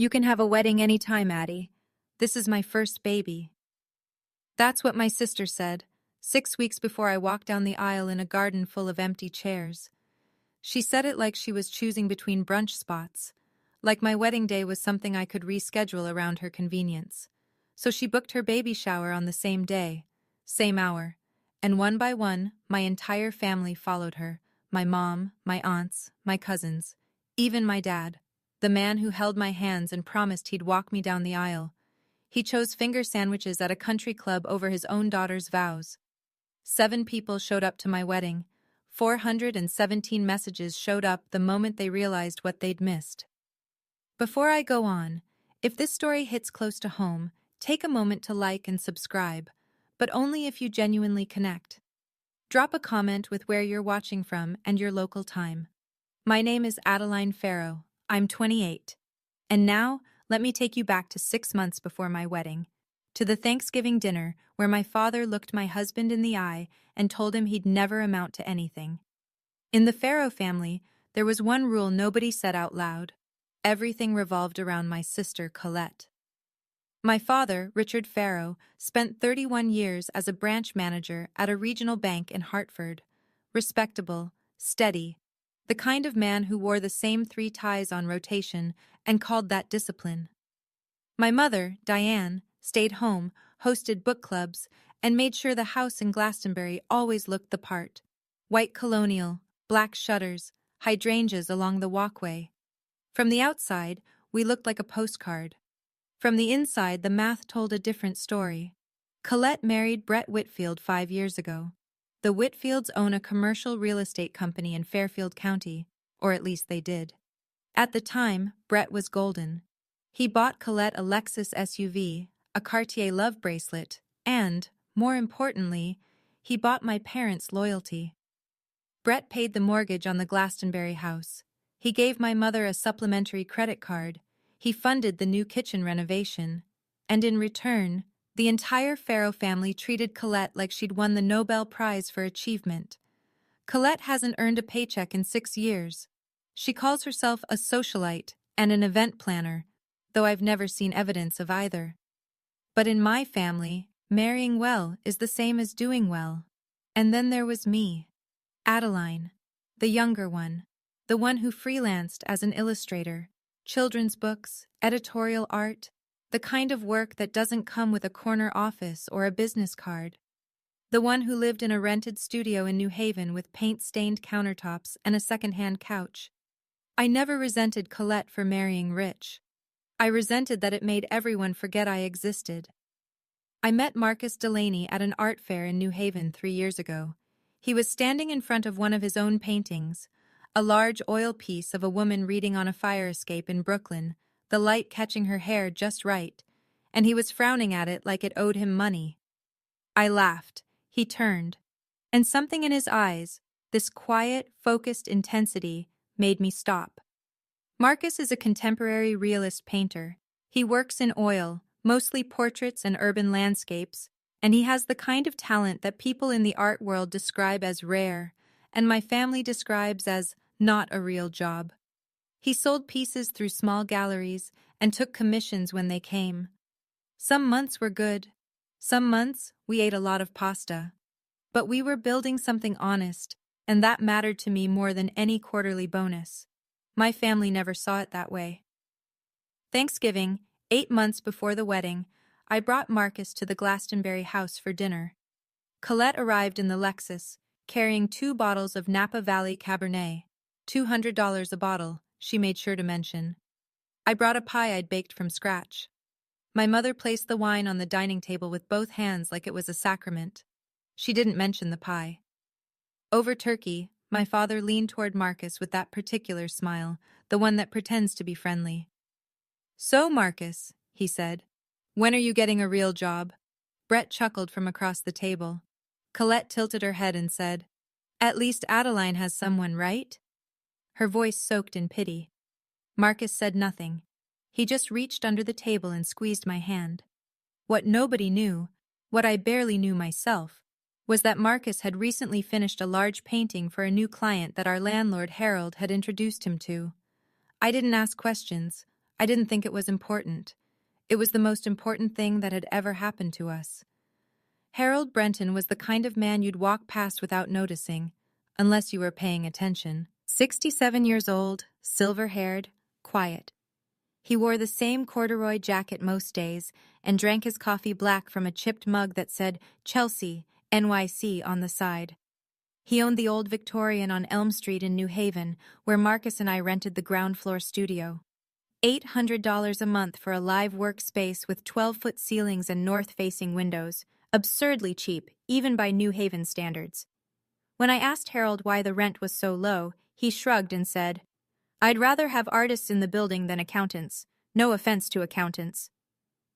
You can have a wedding any time, Addie. This is my first baby. That's what my sister said, 6 weeks before I walked down the aisle in a garden full of empty chairs. She said it like she was choosing between brunch spots, like my wedding day was something I could reschedule around her convenience. So she booked her baby shower on the same day, same hour, and one by one, my entire family followed her, my mom, my aunts, my cousins, even my dad, the man who held my hands and promised he'd walk me down the aisle. He chose finger sandwiches at a country club over his own daughter's vows. 7 people showed up to my wedding. 417 messages showed up the moment they realized what they'd missed. Before I go on, if this story hits close to home, take a moment to like and subscribe, but only if you genuinely connect. Drop a comment with where you're watching from and your local time. My name is Adeline Farrow. I'm 28. And now, let me take you back to 6 months before my wedding, to the Thanksgiving dinner where my father looked my husband in the eye and told him he'd never amount to anything. In the Farrow family, there was one rule nobody said out loud. Everything revolved around my sister, Colette. My father, Richard Farrow, spent 31 years as a branch manager at a regional bank in Hartford. Respectable, steady, the kind of man who wore the same 3 ties on rotation and called that discipline. My mother, Diane, stayed home, hosted book clubs, and made sure the house in Glastonbury always looked the part. White colonial, black shutters, hydrangeas along the walkway. From the outside, we looked like a postcard. From the inside, the math told a different story. Colette married Brett Whitfield 5 years ago. The Whitfields own a commercial real estate company in Fairfield County, or at least they did. At the time, Brett was golden. He bought Colette a Lexus SUV, a Cartier love bracelet, and, more importantly, he bought my parents' loyalty. Brett paid the mortgage on the Glastonbury house. He gave my mother a supplementary credit card. He funded the new kitchen renovation. And in return, the entire Farrow family treated Colette like she'd won the Nobel Prize for achievement. Colette hasn't earned a paycheck in 6 years. She calls herself a socialite and an event planner, though I've never seen evidence of either. But in my family, marrying well is the same as doing well. And then there was me, Adeline, the younger one, the one who freelanced as an illustrator, children's books, editorial art, the kind of work that doesn't come with a corner office or a business card. The one who lived in a rented studio in New Haven with paint-stained countertops and a second-hand couch. I never resented Colette for marrying rich. I resented that it made everyone forget I existed. I met Marcus Delaney at an art fair in New Haven 3 years ago. He was standing in front of one of his own paintings, a large oil piece of a woman reading on a fire escape in Brooklyn, the light catching her hair just right, and he was frowning at it like it owed him money. I laughed. He turned, and something in his eyes, this quiet, focused intensity, made me stop. Marcus is a contemporary realist painter. He works in oil, mostly portraits and urban landscapes, and he has the kind of talent that people in the art world describe as rare, and my family describes as not a real job. He sold pieces through small galleries and took commissions when they came. Some months were good. Some months, we ate a lot of pasta. But we were building something honest, and that mattered to me more than any quarterly bonus. My family never saw it that way. Thanksgiving, 8 months before the wedding, I brought Marcus to the Glastonbury house for dinner. Colette arrived in the Lexus, carrying 2 bottles of Napa Valley Cabernet. $200 a bottle, she made sure to mention. I brought a pie I'd baked from scratch. My mother placed the wine on the dining table with both hands like it was a sacrament. She didn't mention the pie. Over turkey, my father leaned toward Marcus with that particular smile, the one that pretends to be friendly. "So, Marcus," he said, "when are you getting a real job?" Brett chuckled from across the table. Colette tilted her head and said, "At least Adeline has someone, right?" Her voice soaked in pity. Marcus said nothing. He just reached under the table and squeezed my hand. What nobody knew, what I barely knew myself, was that Marcus had recently finished a large painting for a new client that our landlord Harold had introduced him to. I didn't ask questions. I didn't think it was important. It was the most important thing that had ever happened to us. Harold Brenton was the kind of man you'd walk past without noticing, unless you were paying attention. 67 years old, silver-haired, quiet. He wore the same corduroy jacket most days and drank his coffee black from a chipped mug that said Chelsea, NYC on the side. He owned the old Victorian on Elm Street in New Haven, where Marcus and I rented the ground-floor studio. $800 a month for a live workspace with 12-foot ceilings and north-facing windows. Absurdly cheap, even by New Haven standards. When I asked Harold why the rent was so low, he shrugged and said, "I'd rather have artists in the building than accountants. No offense to accountants."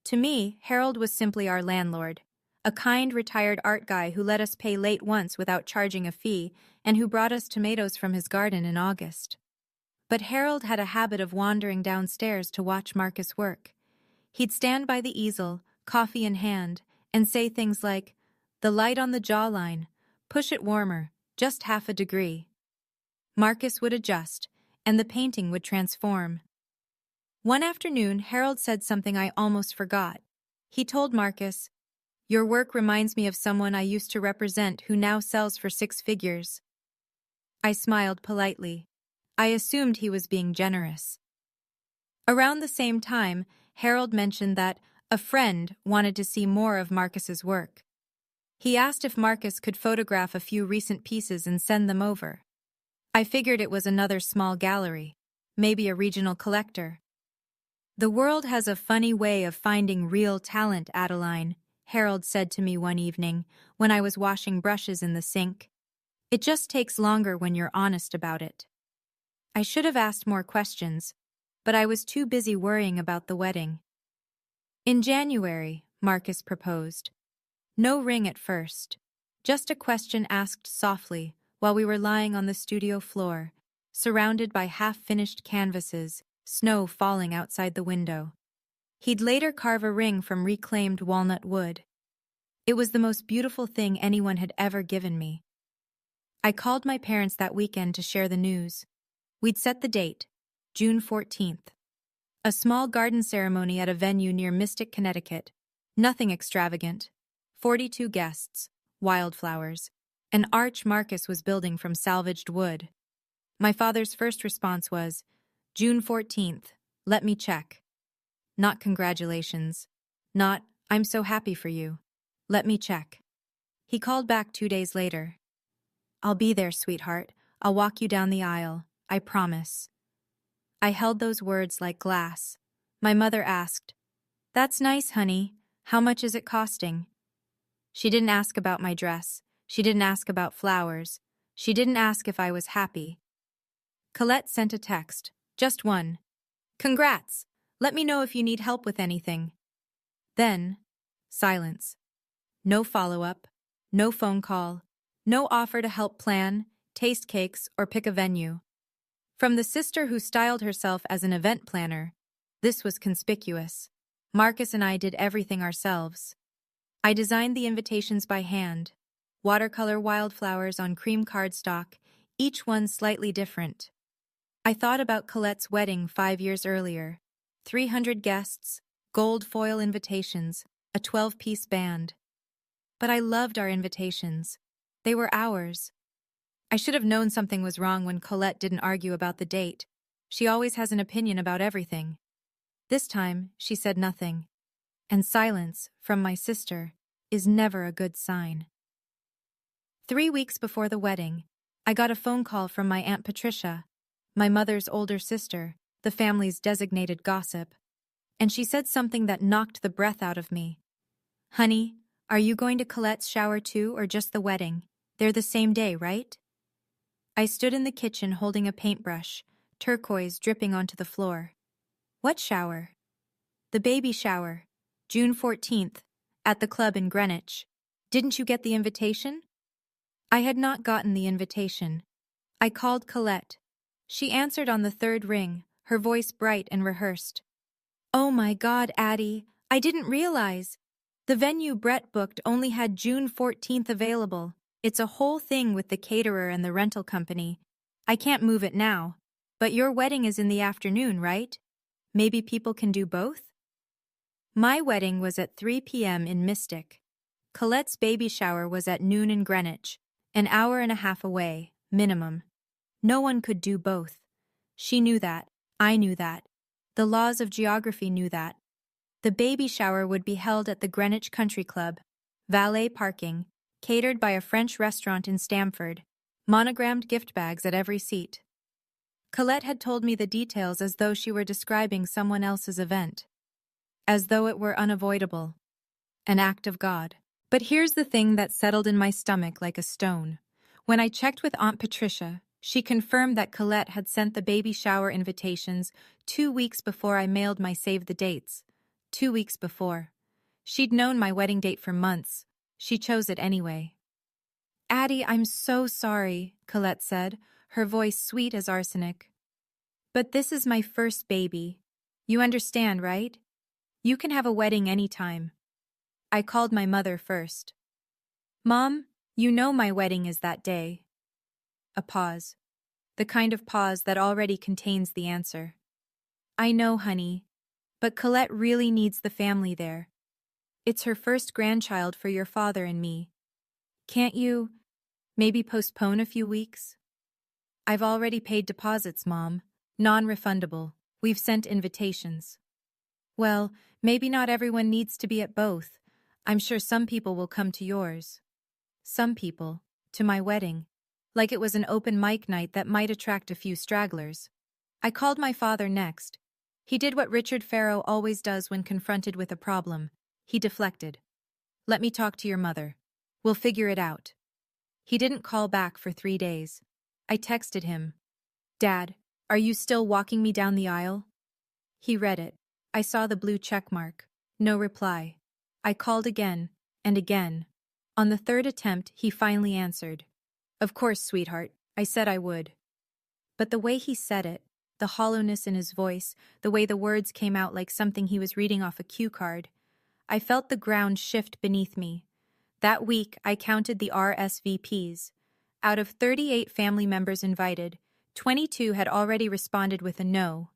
To me, Harold was simply our landlord, a kind retired art guy who let us pay late once without charging a fee and who brought us tomatoes from his garden in August. But Harold had a habit of wandering downstairs to watch Marcus work. He'd stand by the easel, coffee in hand, and say things like, "The light on the jawline, push it warmer, just half a degree." Marcus would adjust, and the painting would transform. One afternoon, Harold said something I almost forgot. He told Marcus, "Your work reminds me of someone I used to represent who now sells for 6 figures." I smiled politely. I assumed he was being generous. Around the same time, Harold mentioned that a friend wanted to see more of Marcus's work. He asked if Marcus could photograph a few recent pieces and send them over. I figured it was another small gallery, maybe a regional collector. "The world has a funny way of finding real talent, Adeline," Harold said to me one evening when I was washing brushes in the sink. "It just takes longer when you're honest about it." I should have asked more questions, but I was too busy worrying about the wedding. In January, Marcus proposed. No ring at first, just a question asked softly while we were lying on the studio floor, surrounded by half-finished canvases, snow falling outside the window. He'd later carve a ring from reclaimed walnut wood. It was the most beautiful thing anyone had ever given me. I called my parents that weekend to share the news. We'd set the date, June 14th. A small garden ceremony at a venue near Mystic, Connecticut. Nothing extravagant. 42 guests, wildflowers, an arch Marcus was building from salvaged wood. My father's first response was, "June 14th, let me check." Not congratulations. Not, "I'm so happy for you. Let me check." He called back 2 days later. "I'll be there, sweetheart. I'll walk you down the aisle. I promise." I held those words like glass. My mother asked, "That's nice, honey. How much is it costing?" She didn't ask about my dress. She didn't ask about flowers. She didn't ask if I was happy. Colette sent a text, just one. "Congrats. Let me know if you need help with anything." Then, silence. No follow-up, no phone call, no offer to help plan, taste cakes, or pick a venue. From the sister who styled herself as an event planner, this was conspicuous. Marcus and I did everything ourselves. I designed the invitations by hand, watercolor wildflowers on cream cardstock, each one slightly different. I thought about Colette's wedding 5 years earlier. 300 guests, gold foil invitations, a 12-piece band. But I loved our invitations. They were ours. I should have known something was wrong when Colette didn't argue about the date. She always has an opinion about everything. This time, she said nothing. And silence, from my sister, is never a good sign. 3 weeks before the wedding, I got a phone call from my Aunt Patricia, my mother's older sister, the family's designated gossip. And she said something that knocked the breath out of me. "Honey, are you going to Colette's shower too, or just the wedding? They're the same day, right?" I stood in the kitchen holding a paintbrush, turquoise dripping onto the floor. "What shower?" "The baby shower. June 14th, at the club in Greenwich. Didn't you get the invitation?" I had not gotten the invitation. I called Colette. She answered on the 3rd ring, her voice bright and rehearsed. "Oh my God, Addie, I didn't realize. The venue Brett booked only had June 14th available. It's a whole thing with the caterer and the rental company. I can't move it now. But your wedding is in the afternoon, right? maybe people can do both? My wedding was at 3 p.m. in Mystic. Colette's baby shower was at noon in Greenwich, an hour and a half away, minimum. No one could do both. She knew that. I knew that. The laws of geography knew that. The baby shower would be held at the Greenwich Country Club, valet parking, catered by a French restaurant in Stamford, monogrammed gift bags at every seat. Colette had told me the details as though she were describing someone else's event. As though it were unavoidable. An act of God. But here's the thing that settled in my stomach like a stone. When I checked with Aunt Patricia, she confirmed that Colette had sent the baby shower invitations 2 weeks before I mailed my save the dates. 2 weeks before. She'd known my wedding date for months. She chose it anyway. Addie, I'm so sorry, Colette said, her voice sweet as arsenic. But this is my first baby. You understand, right? You can have a wedding anytime. I called my mother first. Mom, you know my wedding is that day. A pause. The kind of pause that already contains the answer. I know, honey. But Colette really needs the family there. It's her first grandchild for your father and me. Can't you, maybe postpone a few weeks? I've already paid deposits, Mom. Non-refundable. We've sent invitations. Well, maybe not everyone needs to be at both. I'm sure some people will come to yours. Some people, to my wedding. Like it was an open mic night that might attract a few stragglers. I called my father next. He did what Richard Farrow always does when confronted with a problem. He deflected. Let me talk to your mother. We'll figure it out. He didn't call back for 3 days. I texted him. Dad, are you still walking me down the aisle? He read it. I saw the blue check mark. No reply. I called again, and again. On the 3rd attempt, he finally answered. Of course, sweetheart, I said I would. But the way he said it, the hollowness in his voice, the way the words came out like something he was reading off a cue card, I felt the ground shift beneath me. That week, I counted the RSVPs. Out of 38 family members invited, 22 had already responded with a no.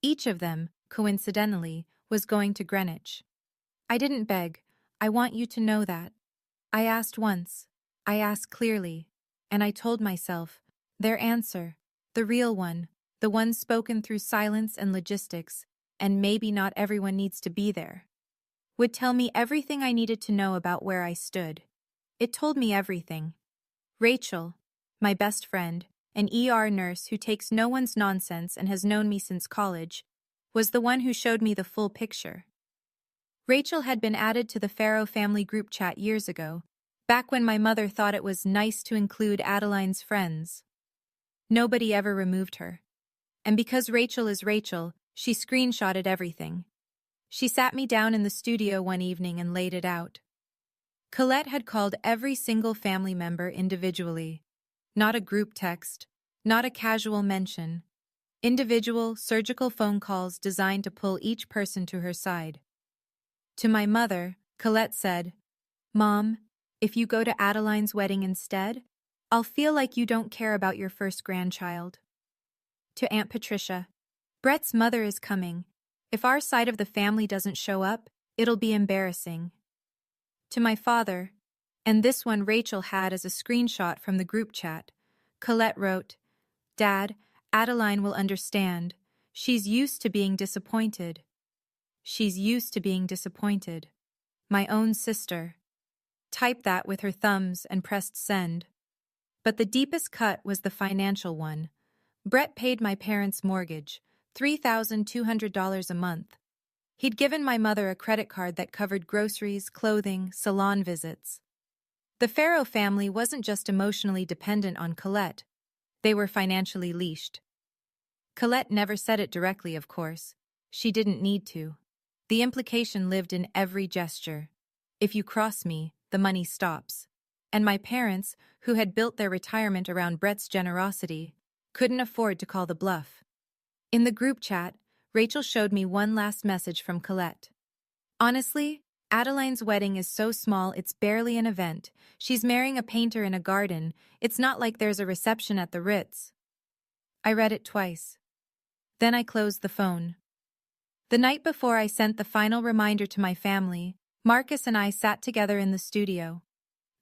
Each of them, coincidentally, was going to Greenwich. I didn't beg. I want you to know that. I asked once. I asked clearly. And I told myself, their answer, the real one, the one spoken through silence and logistics, and maybe not everyone needs to be there, would tell me everything I needed to know about where I stood. It told me everything. Rachel, my best friend, an ER nurse who takes no one's nonsense and has known me since college, was the one who showed me the full picture. Rachel had been added to the Farrow family group chat years ago, back when my mother thought it was nice to include Adeline's friends. Nobody ever removed her. And because Rachel is Rachel, she screenshotted everything. She sat me down in the studio one evening and laid it out. Colette had called every single family member individually. Not a group text, not a casual mention. Individual, surgical phone calls designed to pull each person to her side. To my mother, Colette said, Mom, if you go to Adeline's wedding instead, I'll feel like you don't care about your first grandchild. To Aunt Patricia, Brett's mother is coming. If our side of the family doesn't show up, it'll be embarrassing. To my father, and this one Rachel had as a screenshot from the group chat, Colette wrote, Dad, Adeline will understand. She's used to being disappointed. She's used to being disappointed. My own sister. Typed that with her thumbs and pressed send. But the deepest cut was the financial one. Brett paid my parents' mortgage, $3,200 a month. He'd given my mother a credit card that covered groceries, clothing, salon visits. The Farrow family wasn't just emotionally dependent on Colette. They were financially leashed. Colette never said it directly, of course. She didn't need to. The implication lived in every gesture. If you cross me, the money stops. And my parents, who had built their retirement around Brett's generosity, couldn't afford to call the bluff. In the group chat, Rachel showed me one last message from Colette. Honestly, Adeline's wedding is so small it's barely an event. She's marrying a painter in a garden. It's not like there's a reception at the Ritz. I read it twice. Then I closed the phone. The night before I sent the final reminder to my family, Marcus and I sat together in the studio.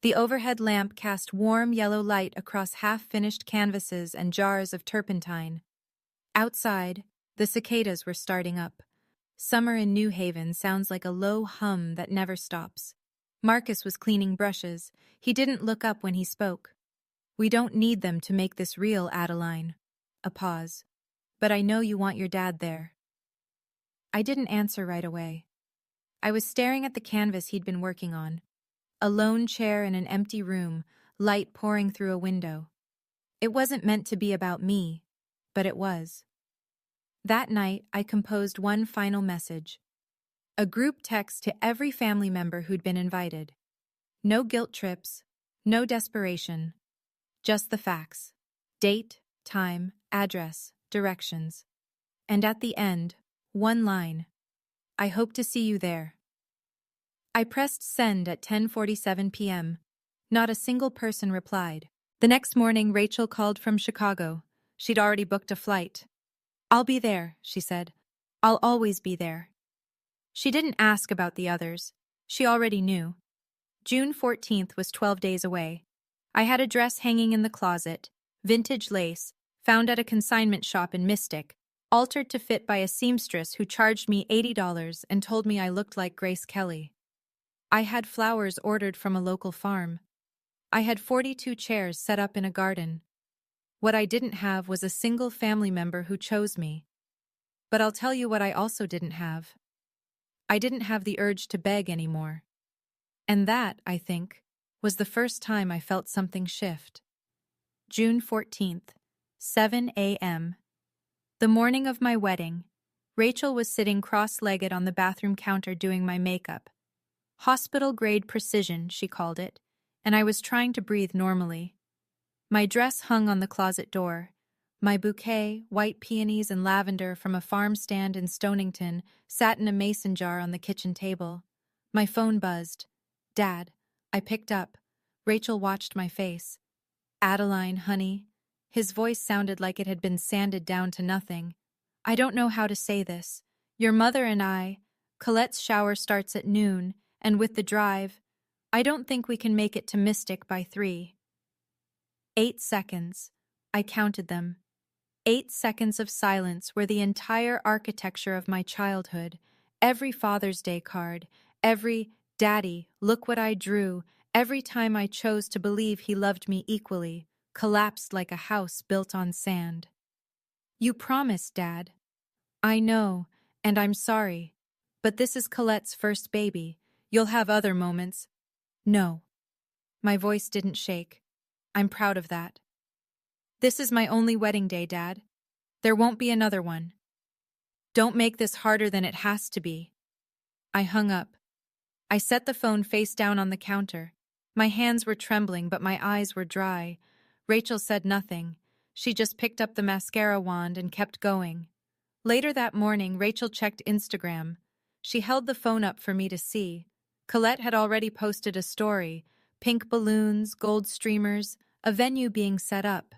The overhead lamp cast warm yellow light across half-finished canvases and jars of turpentine. Outside, the cicadas were starting up. Summer in New Haven sounds like a low hum that never stops. Marcus was cleaning brushes. He didn't look up when he spoke. "We don't need them to make this real, Adeline." A pause. "But I know you want your dad there." I didn't answer right away. I was staring at the canvas he'd been working on. A lone chair in an empty room, light pouring through a window. It wasn't meant to be about me, but it was. That night, I composed one final message. A group text to every family member who'd been invited. No guilt trips, no desperation. Just the facts. Date, time, address, directions. And at the end, one line. "I hope to see you there." I pressed send at 10:47 p.m. Not a single person replied. The next morning, Rachel called from Chicago. She'd already booked a flight. "I'll be there," she said. "I'll always be there." She didn't ask about the others. She already knew. June 14th was 12 days away. I had a dress hanging in the closet, vintage lace, found at a consignment shop in Mystic, altered to fit by a seamstress who charged me $80 and told me I looked like Grace Kelly. I had flowers ordered from a local farm. I had 42 chairs set up in a garden. What I didn't have was a single family member who chose me. But I'll tell you what I also didn't have. I didn't have the urge to beg anymore. And that, I think, was the first time I felt something shift. June 14th, 7 a.m. The morning of my wedding, Rachel was sitting cross-legged on the bathroom counter doing my makeup. Hospital-grade precision, she called it, and I was trying to breathe normally. My dress hung on the closet door. My bouquet, white peonies and lavender from a farm stand in Stonington, sat in a mason jar on the kitchen table. My phone buzzed. "Dad." I picked up. Rachel watched my face. "Adeline, honey." His voice sounded like it had been sanded down to nothing. "I don't know how to say this. Your mother and Colette's shower starts at noon, and with the drive, I don't think we can make it to Mystic by 3. 8 seconds. I counted them. 8 seconds of silence where the entire architecture of my childhood, every Father's Day card, every "Daddy, look what I drew," every time I chose to believe he loved me equally, collapsed like a house built on sand. "You promised, Dad." "I know, and I'm sorry. But this is Colette's first baby. You'll have other moments." "No." My voice didn't shake. "I'm proud of that." "This is my only wedding day, Dad. There won't be another one. Don't make this harder than it has to be." I hung up. I set the phone face down on the counter. My hands were trembling, but my eyes were dry. Rachel said nothing. She just picked up the mascara wand and kept going. Later that morning, Rachel checked Instagram. She held the phone up for me to see. Colette had already posted a story. Pink balloons, gold streamers, a venue being set up.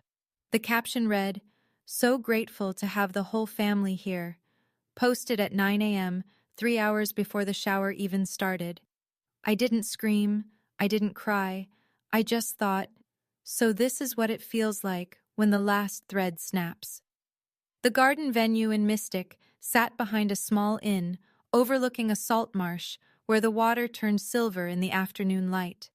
The caption read, "So grateful to have the whole family here." Posted at 9 a.m., 3 hours before the shower even started. I didn't scream. I didn't cry. I just thought, so this is what it feels like when the last thread snaps. The garden venue in Mystic sat behind a small inn, overlooking a salt marsh where the water turned silver in the afternoon light.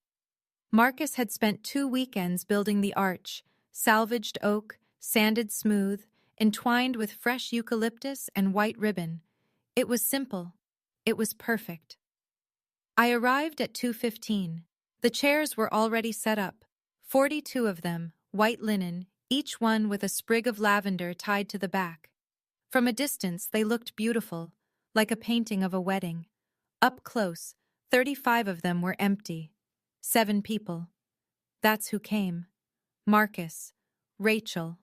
Marcus had spent 2 weekends building the arch, salvaged oak, sanded smooth, entwined with fresh eucalyptus and white ribbon. It was simple. It was perfect. I arrived at 2:15. The chairs were already set up, 42 of them, white linen, each one with a sprig of lavender tied to the back. From a distance, they looked beautiful, like a painting of a wedding. Up close, 35 of them were empty. 7 people. That's who came. Marcus, Rachel.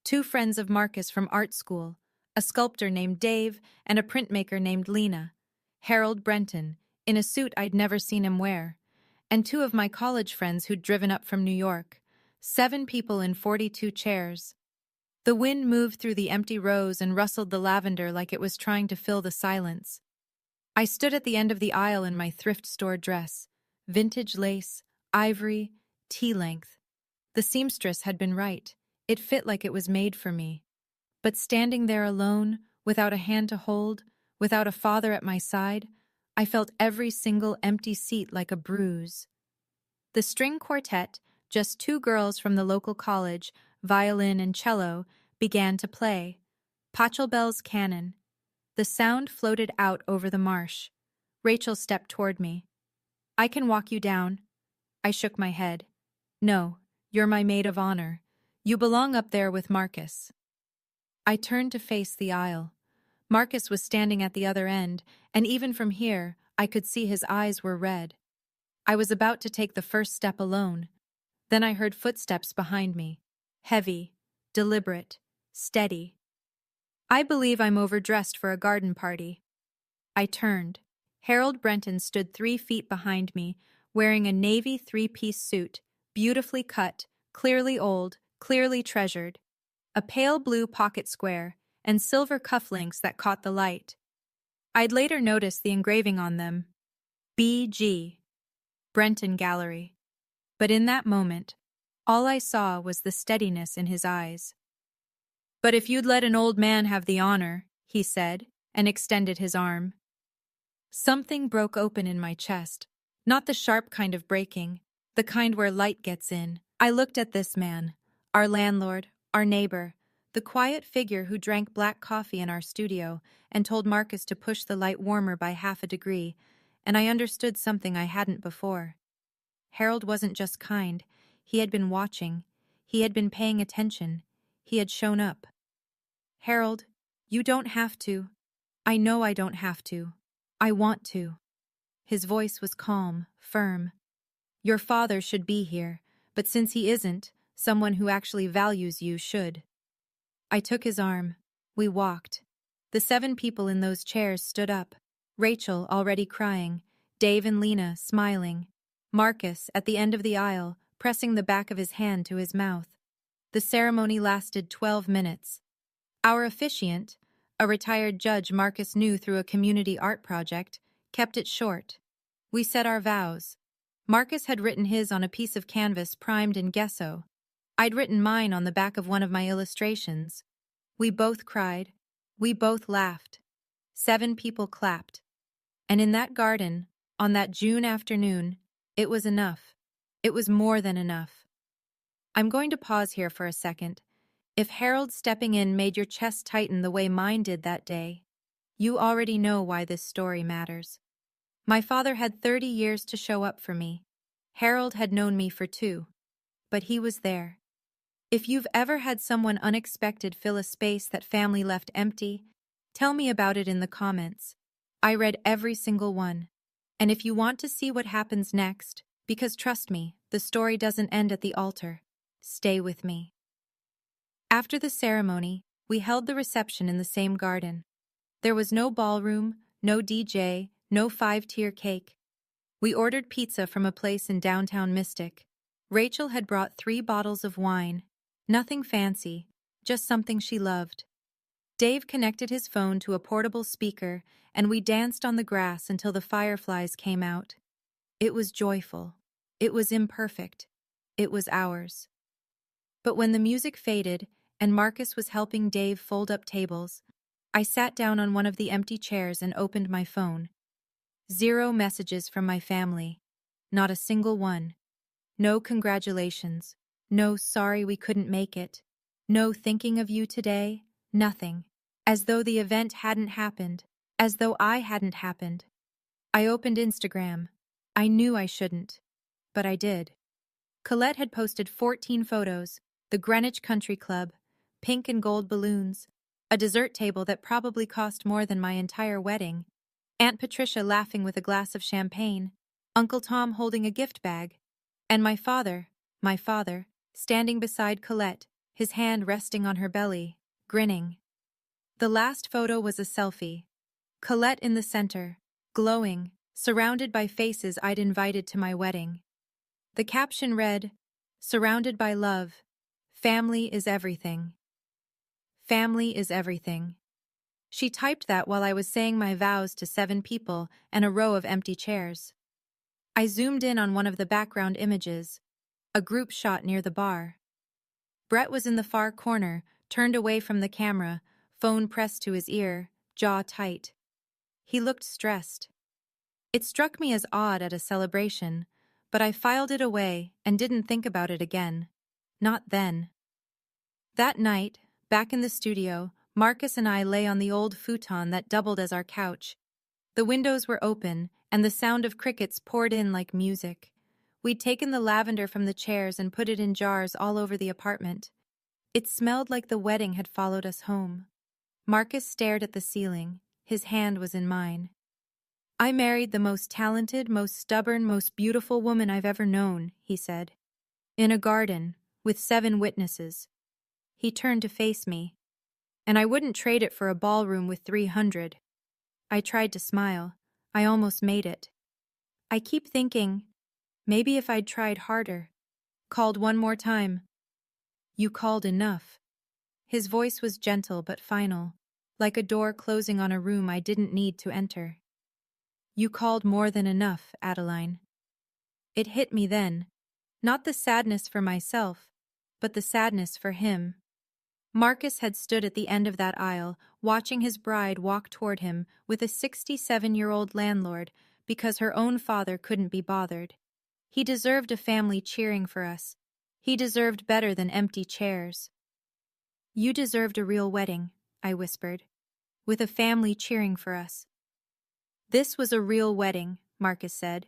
2 friends of Marcus from art school, a sculptor named Dave and a printmaker named Lena. Harold Brenton, in a suit I'd never seen him wear. And 2 of my college friends who'd driven up from New York. 7 people in 42 chairs. The wind moved through the empty rows and rustled the lavender like it was trying to fill the silence. I stood at the end of the aisle in my thrift store dress, vintage lace, ivory, tea-length. The seamstress had been right. It fit like it was made for me. But standing there alone, without a hand to hold, without a father at my side, I felt every single empty seat like a bruise. The string quartet, just two girls from the local college, violin and cello, began to play. Pachelbel's canon. The sound floated out over the marsh. Rachel stepped toward me. "I can walk you down." I shook my head. "No, you're my maid of honor. You belong up there with Marcus." I turned to face the aisle. Marcus was standing at the other end, and even from here, I could see his eyes were red. I was about to take the first step alone. Then I heard footsteps behind me. Heavy, deliberate, steady. I believe I'm overdressed for a garden party. I turned. Harold Brenton stood 3 feet behind me, wearing a navy 3-piece suit, beautifully cut, clearly old, clearly treasured. A pale blue pocket square, and silver cufflinks that caught the light. I'd later noticed the engraving on them. B.G. Brenton Gallery. But in that moment, all I saw was the steadiness in his eyes. "But if you'd let an old man have the honor," he said, and extended his arm. Something broke open in my chest. Not the sharp kind of breaking, the kind where light gets in. I looked at this man, our landlord, our neighbor, the quiet figure who drank black coffee in our studio and told Marcus to push the light warmer by half a degree, and I understood something I hadn't before. Harold wasn't just kind. He had been watching. He had been paying attention. He had shown up. "Harold, you don't have to. I know I don't have to. I want to." His voice was calm, firm. "Your father should be here, but since he isn't, someone who actually values you should." I took his arm. We walked. The 7 people in those chairs stood up. Rachel already crying, Dave and Lena smiling, Marcus at the end of the aisle, pressing the back of his hand to his mouth. The ceremony lasted 12 minutes. Our officiant, a retired judge Marcus knew through a community art project, kept it short. We said our vows. Marcus had written his on a piece of canvas primed in gesso. I'd written mine on the back of one of my illustrations. We both cried. We both laughed. 7 people clapped. And in that garden, on that June afternoon, it was enough. It was more than enough. I'm going to pause here for a second. If Harold stepping in made your chest tighten the way mine did that day, you already know why this story matters. My father had 30 years to show up for me. Harold had known me for 2. But he was there. If you've ever had someone unexpected fill a space that family left empty, tell me about it in the comments. I read every single one. And if you want to see what happens next, because trust me, the story doesn't end at the altar, stay with me. After the ceremony, we held the reception in the same garden. There was no ballroom, no DJ, no 5-tier cake. We ordered pizza from a place in downtown Mystic. Rachel had brought 3 bottles of wine. Nothing fancy, just something she loved. Dave connected his phone to a portable speaker, and we danced on the grass until the fireflies came out. It was joyful. It was imperfect. It was ours. But when the music faded and Marcus was helping Dave fold up tables, I sat down on one of the empty chairs and opened my phone. 0 messages from my family. Not a single one. No congratulations. No sorry we couldn't make it. No thinking of you today. Nothing. As though the event hadn't happened. As though I hadn't happened. I opened Instagram. I knew I shouldn't. But I did. Colette had posted 14 photos, the Greenwich Country Club, pink and gold balloons, a dessert table that probably cost more than my entire wedding, Aunt Patricia laughing with a glass of champagne, Uncle Tom holding a gift bag, and my father, standing beside Colette, his hand resting on her belly, grinning. The last photo was a selfie. Colette in the center, glowing, surrounded by faces I'd invited to my wedding. The caption read, "Surrounded by love. Family is everything." Family is everything. She typed that while I was saying my vows to 7 people and a row of empty chairs. I zoomed in on one of the background images, a group shot near the bar. Brett was in the far corner, turned away from the camera, phone pressed to his ear, jaw tight. He looked stressed. It struck me as odd at a celebration, but I filed it away and didn't think about it again. Not then. That night, back in the studio, Marcus and I lay on the old futon that doubled as our couch. The windows were open, and the sound of crickets poured in like music. We'd taken the lavender from the chairs and put it in jars all over the apartment. It smelled like the wedding had followed us home. Marcus stared at the ceiling. His hand was in mine. "I married the most talented, most stubborn, most beautiful woman I've ever known," he said. "In a garden, with 7 witnesses." He turned to face me. "And I wouldn't trade it for a ballroom with 300. I tried to smile. I almost made it. I keep thinking, maybe if I'd tried harder. Called one more time. You called enough." His voice was gentle but final, like a door closing on a room I didn't need to enter. "You called more than enough, Adeline." It hit me then. Not the sadness for myself, but the sadness for him. Marcus had stood at the end of that aisle, watching his bride walk toward him with a 67-year-old landlord because her own father couldn't be bothered. He deserved a family cheering for us. He deserved better than empty chairs. "You deserved a real wedding," I whispered, "with a family cheering for us." "This was a real wedding," Marcus said.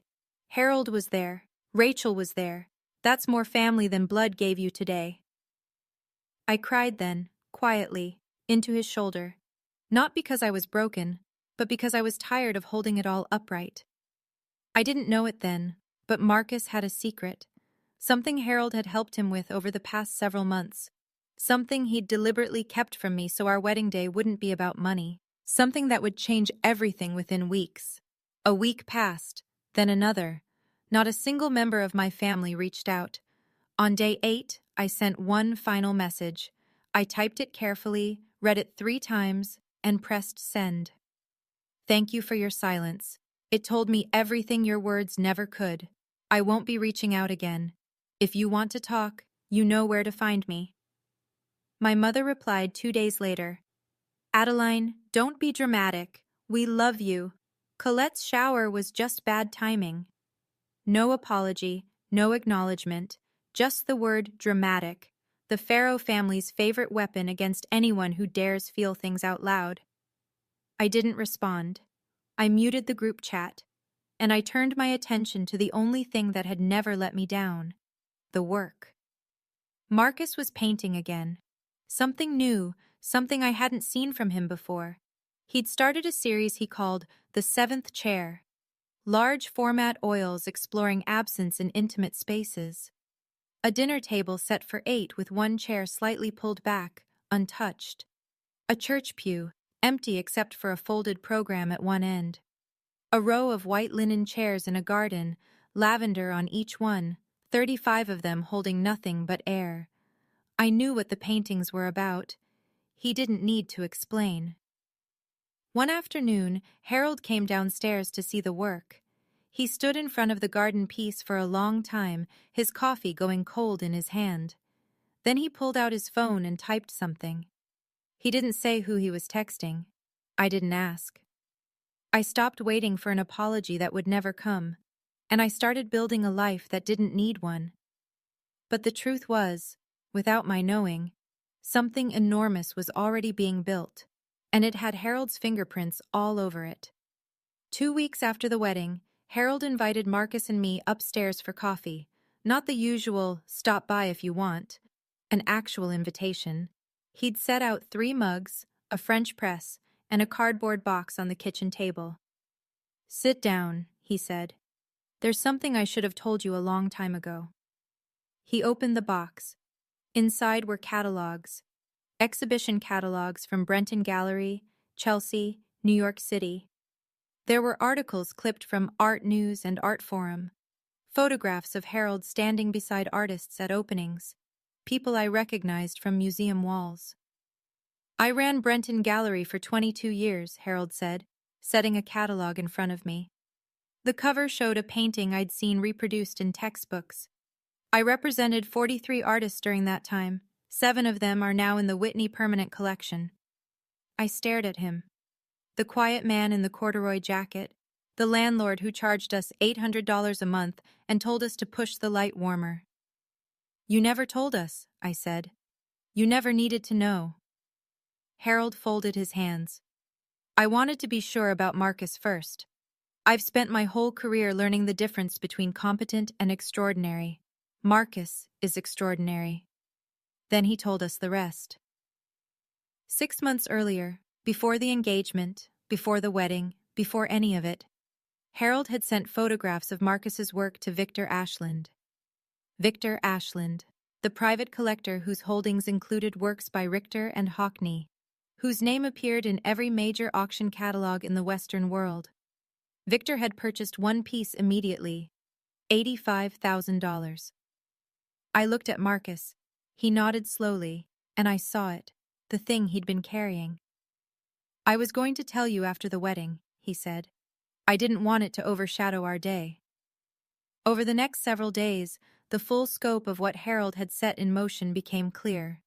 "Harold was there. Rachel was there. That's more family than blood gave you today." I cried then, quietly, into his shoulder. Not because I was broken, but because I was tired of holding it all upright. I didn't know it then, but Marcus had a secret. Something Harold had helped him with over the past several months. Something he'd deliberately kept from me so our wedding day wouldn't be about money. Something that would change everything within weeks. A week passed, then another. Not a single member of my family reached out. On day 8, I sent one final message. I typed it carefully, read it 3 times, and pressed send. "Thank you for your silence. It told me everything your words never could. I won't be reaching out again. If you want to talk, you know where to find me." My mother replied 2 days later. "Adeline, don't be dramatic. We love you. Colette's shower was just bad timing." No apology, no acknowledgement, just the word dramatic, the Farrow family's favorite weapon against anyone who dares feel things out loud. I didn't respond. I muted the group chat, and I turned my attention to the only thing that had never let me down: the work. Marcus was painting again. Something new, something I hadn't seen from him before. He'd started a series he called The 7th Chair. Large format oils exploring absence in intimate spaces. A dinner table set for 8 with one chair slightly pulled back, untouched. A church pew, empty except for a folded program at one end. A row of white linen chairs in a garden, lavender on each one, 35 of them holding nothing but air. I knew what the paintings were about. He didn't need to explain. One afternoon, Harold came downstairs to see the work. He stood in front of the garden piece for a long time, his coffee going cold in his hand. Then he pulled out his phone and typed something. He didn't say who he was texting. I didn't ask. I stopped waiting for an apology that would never come, and I started building a life that didn't need one. But the truth was, without my knowing, something enormous was already being built, and it had Harold's fingerprints all over it. 2 weeks after the wedding, Harold invited Marcus and me upstairs for coffee, not the usual "stop by if you want," an actual invitation. He'd set out 3 mugs, a French press, and a cardboard box on the kitchen table. "Sit down," he said. "There's something I should have told you a long time ago." He opened the box. Inside were catalogs, exhibition catalogs from Brenton Gallery, Chelsea, New York City. There were articles clipped from Art News and Art Forum, photographs of Harold standing beside artists at openings, people I recognized from museum walls. I ran Brenton Gallery for 22 years, Harold said, setting a catalog in front of me. The cover showed a painting I'd seen reproduced in textbooks. I represented 43 artists during that time. 7 of them are now in the Whitney Permanent Collection. I stared at him. The quiet man in the corduroy jacket, the landlord who charged us $800 a month and told us to push the light warmer. You never told us, I said. You never needed to know. Harold folded his hands. I wanted to be sure about Marcus first. I've spent my whole career learning the difference between competent and extraordinary. Marcus is extraordinary. Then he told us the rest. 6 months earlier, before the engagement, before the wedding, before any of it, Harold had sent photographs of Marcus's work to Victor Ashland. Victor Ashland, the private collector whose holdings included works by Richter and Hockney, whose name appeared in every major auction catalog in the Western world. Victor had purchased one piece immediately, $85,000. I looked at Marcus. He nodded slowly, and I saw it, the thing he'd been carrying. I was going to tell you after the wedding, he said. I didn't want it to overshadow our day. Over the next several days, the full scope of what Harold had set in motion became clear.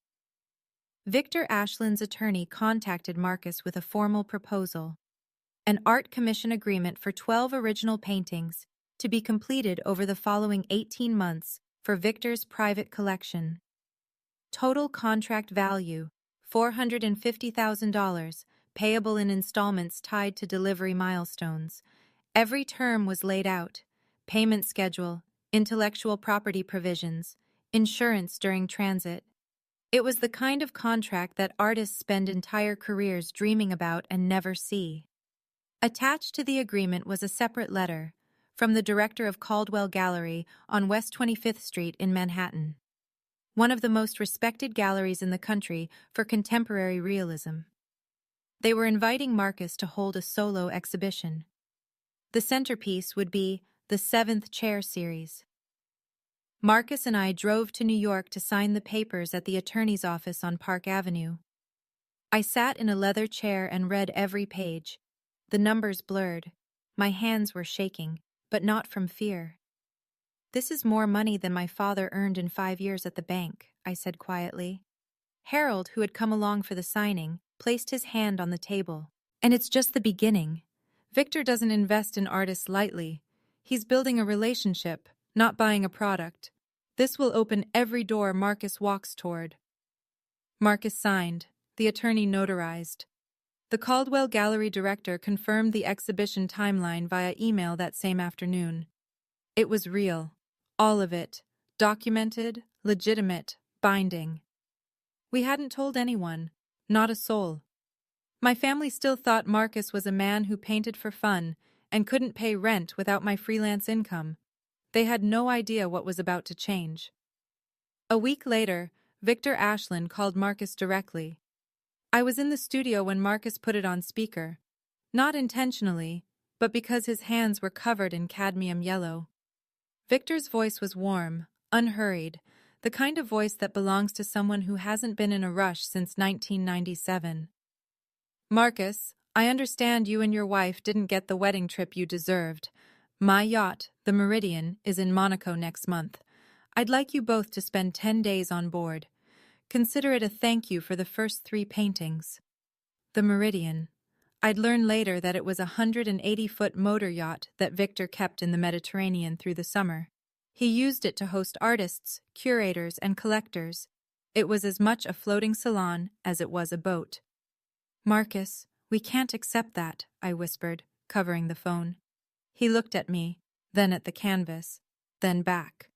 Victor Ashland's attorney contacted Marcus with a formal proposal. An art commission agreement for 12 original paintings to be completed over the following 18 months for Victor's private collection. Total contract value, $450,000, payable in installments tied to delivery milestones. Every term was laid out: payment schedule, intellectual property provisions, insurance during transit. It was the kind of contract that artists spend entire careers dreaming about and never see. Attached to the agreement was a separate letter from the director of Caldwell Gallery on West 25th Street in Manhattan, one of the most respected galleries in the country for contemporary realism. They were inviting Marcus to hold a solo exhibition. The centerpiece would be the 7th Chair series. Marcus and I drove to New York to sign the papers at the attorney's office on Park Avenue. I sat in a leather chair and read every page. The numbers blurred. My hands were shaking, but not from fear. This is more money than my father earned in 5 years at the bank, I said quietly. Harold, who had come along for the signing, placed his hand on the table. And it's just the beginning. Victor doesn't invest in artists lightly. He's building a relationship, not buying a product. This will open every door Marcus walks toward. Marcus signed. The attorney notarized. The Caldwell Gallery director confirmed the exhibition timeline via email that same afternoon. It was real. All of it. Documented, legitimate, binding. We hadn't told anyone. Not a soul. My family still thought Marcus was a man who painted for fun and couldn't pay rent without my freelance income. They had no idea what was about to change. A week later, Victor Ashland called Marcus directly. I was in the studio when Marcus put it on speaker. Not intentionally, but because his hands were covered in cadmium yellow. Victor's voice was warm, unhurried, the kind of voice that belongs to someone who hasn't been in a rush since 1997. Marcus, I understand you and your wife didn't get the wedding trip you deserved. My yacht, the Meridian, is in Monaco next month. I'd like you both to spend 10 days on board. Consider it a thank you for the first 3 paintings. The Meridian. I'd learn later that it was a 180-foot motor yacht that Victor kept in the Mediterranean through the summer. He used it to host artists, curators, and collectors. It was as much a floating salon as it was a boat. Marcus, we can't accept that, I whispered, covering the phone. He looked at me, then at the canvas, then back.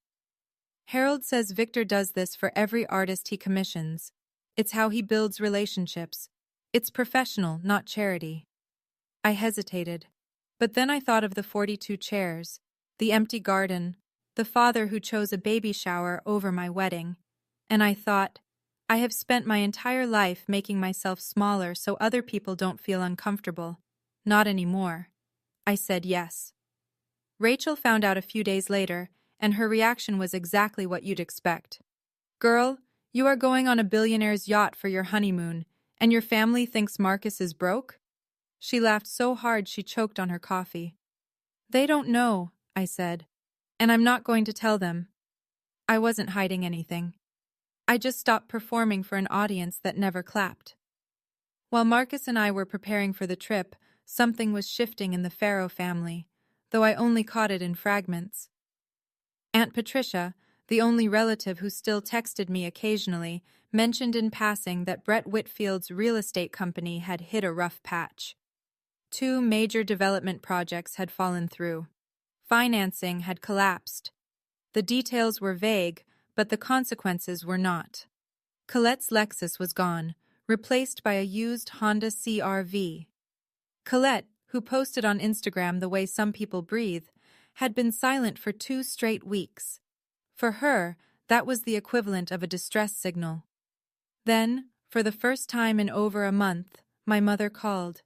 Harold says Victor does this for every artist he commissions. It's how he builds relationships. It's professional, not charity. I hesitated, but then I thought of the 42 chairs, the empty garden, the father who chose a baby shower over my wedding, and I thought, I have spent my entire life making myself smaller so other people don't feel uncomfortable. Not anymore. I said yes. Rachel found out a few days later, and her reaction was exactly what you'd expect. Girl, you are going on a billionaire's yacht for your honeymoon, And your family thinks Marcus is broke? She laughed so hard she choked on her coffee. They don't know, I said. And I'm not going to tell them. I wasn't hiding anything. I just stopped performing for an audience that never clapped. While Marcus and I were preparing for the trip, something was shifting in the Farrow family, though I only caught it in fragments. Aunt Patricia, the only relative who still texted me occasionally, mentioned in passing that Brett Whitfield's real estate company had hit a rough patch. 2 major development projects had fallen through. Financing had collapsed. The details were vague, but the consequences were not. Colette's Lexus was gone, replaced by a used Honda CR-V. Colette, who posted on Instagram the way some people breathe, had been silent for 2 straight weeks. For her, that was the equivalent of a distress signal. Then, for the first time in over a month, my mother called.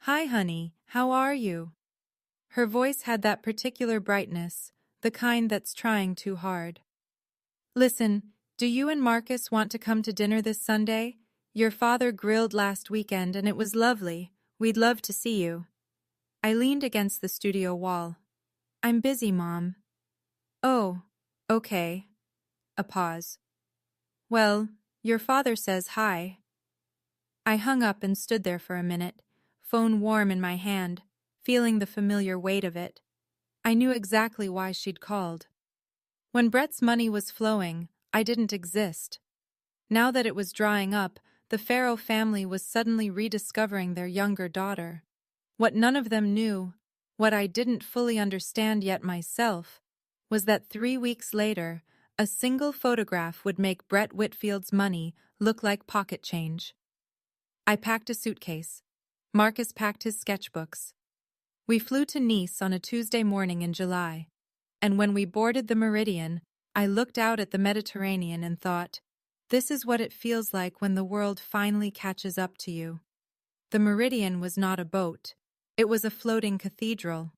"Hi, honey, how are you?" Her voice had that particular brightness, the kind that's trying too hard. "Listen, do you and Marcus want to come to dinner this Sunday? Your father grilled last weekend and it was lovely. We'd love to see you." I leaned against the studio wall. "I'm busy, Mom." "Oh, okay." A pause. "Well, your father says hi." I hung up and stood there for a minute, phone warm in my hand, feeling the familiar weight of it. I knew exactly why she'd called. When Brett's money was flowing, I didn't exist. Now that it was drying up, the Farrow family was suddenly rediscovering their younger daughter. What none of them knew, what I didn't fully understand yet myself, was that 3 weeks later, a single photograph would make Brett Whitfield's money look like pocket change. I packed a suitcase. Marcus packed his sketchbooks. We flew to Nice on a Tuesday morning in July, and when we boarded the Meridian, I looked out at the Mediterranean and thought, this is what it feels like when the world finally catches up to you. The Meridian was not a boat. It was a floating cathedral.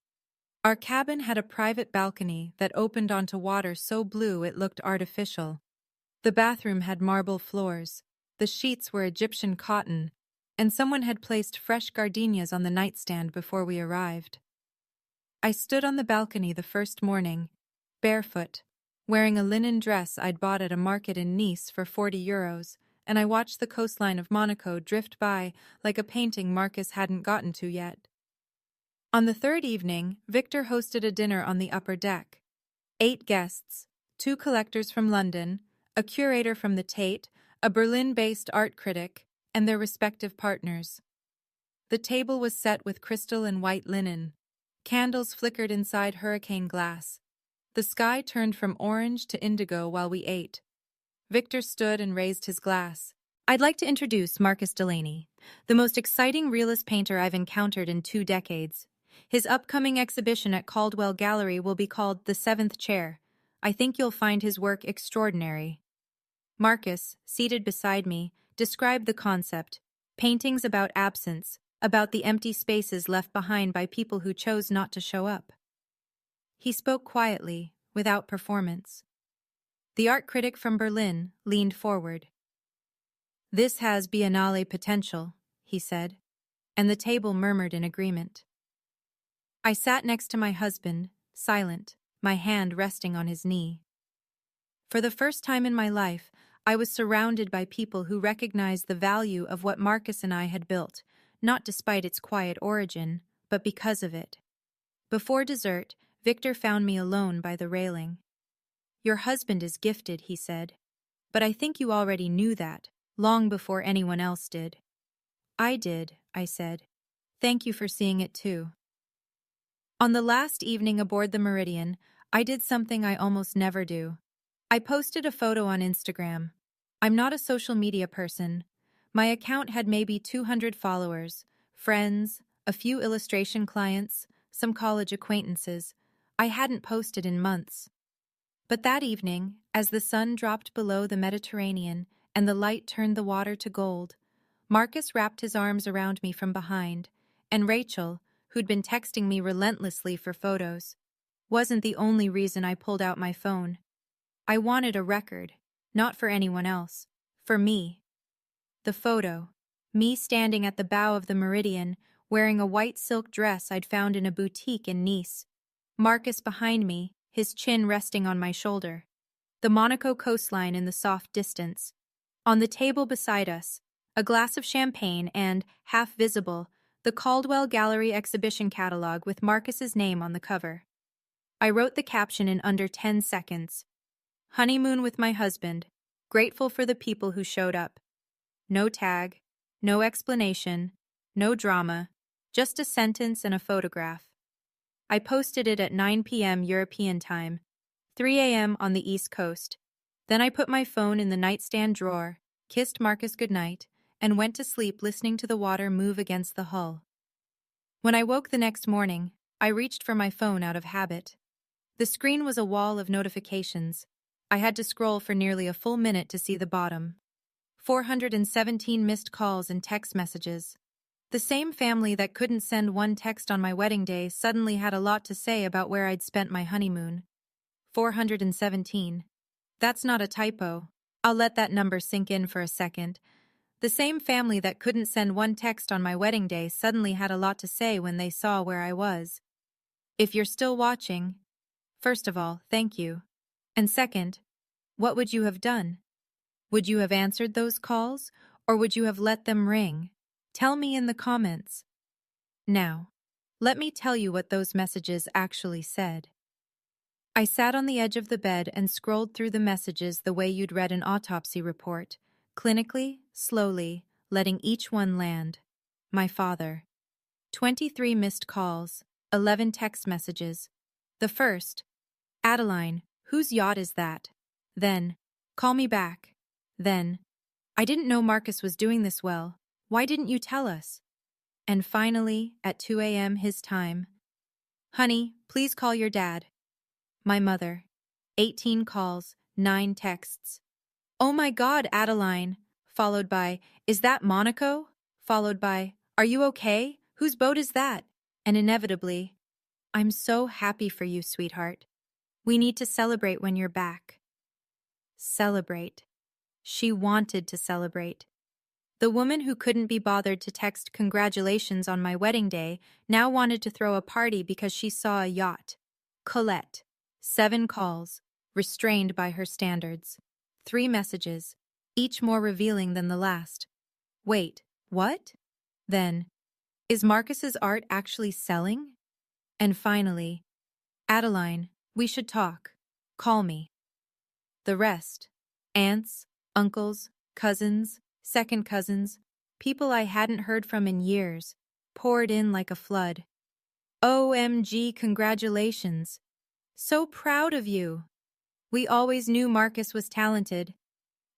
Our cabin had a private balcony that opened onto water so blue it looked artificial. The bathroom had marble floors, the sheets were Egyptian cotton, and someone had placed fresh gardenias on the nightstand before we arrived. I stood on the balcony the first morning, barefoot, wearing a linen dress I'd bought at a market in Nice for €40, and I watched the coastline of Monaco drift by like a painting Marcus hadn't gotten to yet. On the third evening, Victor hosted a dinner on the upper deck. 8 guests, 2 collectors from London, a curator from the Tate, a Berlin-based art critic, and their respective partners. The table was set with crystal and white linen. Candles flickered inside hurricane glass. The sky turned from orange to indigo while we ate. Victor stood and raised his glass. "I'd like to introduce Marcus Delaney, the most exciting realist painter I've encountered in 2 decades. His upcoming exhibition at Caldwell Gallery will be called The Seventh Chair. I think you'll find his work extraordinary." Marcus, seated beside me, described the concept: paintings about absence, about the empty spaces left behind by people who chose not to show up. He spoke quietly, without performance. The art critic from Berlin leaned forward. "This has biennale potential," he said, and the table murmured in agreement. I sat next to my husband, silent, my hand resting on his knee. For the first time in my life, I was surrounded by people who recognized the value of what Marcus and I had built, not despite its quiet origin, but because of it. Before dessert, Victor found me alone by the railing. "Your husband is gifted," he said. "But I think you already knew that, long before anyone else did." "I did," I said. "Thank you for seeing it too." On the last evening aboard the Meridian, I did something I almost never do. I posted a photo on Instagram. I'm not a social media person. My account had maybe 200 followers, friends, a few illustration clients, some college acquaintances. I hadn't posted in months. But that evening, as the sun dropped below the Mediterranean and the light turned the water to gold, Marcus wrapped his arms around me from behind, and Rachel, who'd been texting me relentlessly for photos, wasn't the only reason I pulled out my phone. I wanted a record, not for anyone else, for me. The photo, Me standing at the bow of the Meridian, wearing a white silk dress I'd found in a boutique in Nice. Marcus behind me, his chin resting on my shoulder. The Monaco coastline in the soft distance. On the table beside us, a glass of champagne and, half visible, the Caldwell Gallery exhibition catalog with Marcus's name on the cover. I wrote the caption in under 10 seconds. Honeymoon with my husband, grateful for the people who showed up. No tag, no explanation, no drama, just a sentence and a photograph. I posted it at 9 p.m. European time, 3 a.m. on the East Coast. Then I put my phone in the nightstand drawer, kissed Marcus goodnight, and went to sleep listening to the water move against the hull. When I woke the next morning, I reached for my phone out of habit. The screen was a wall of notifications. I had to scroll for nearly a full minute to see the bottom. 417 missed calls and text messages. The same family that couldn't send one text on my wedding day suddenly had a lot to say about where I'd spent my honeymoon. 417. That's not a typo. I'll let that number sink in for a second. The same family that couldn't send one text on my wedding day suddenly had a lot to say when they saw where I was. If you're still watching, first of all, thank you. And second, what would you have done? Would you have answered those calls, or would you have let them ring? Tell me in the comments. Now, let me tell you what those messages actually said. I sat on the edge of the bed and scrolled through the messages the way you'd read an autopsy report, clinically, slowly, letting each one land. My father. 23 missed calls, 11 text messages. The first, Adeline, whose yacht is that? Then, call me back. Then, I didn't know Marcus was doing this well. Why didn't you tell us? And finally, at 2 a.m. his time, honey, please call your dad. My mother. 18 calls, 9 texts. Oh my God, Adeline. Followed by, is that Monaco? Followed by, are you okay? Whose boat is that? And inevitably, I'm so happy for you, sweetheart. We need to celebrate when you're back. Celebrate. She wanted to celebrate. The woman who couldn't be bothered to text congratulations on my wedding day now wanted to throw a party because she saw a yacht. Colette. 7 calls, restrained by her standards. 3 messages, each more revealing than the last. Wait, what? Then, is Marcus's art actually selling? And finally, Adeline, we should talk. Call me. The rest, aunts, uncles, cousins, second cousins, people I hadn't heard from in years, poured in like a flood. OMG, congratulations. So proud of you. We always knew Marcus was talented.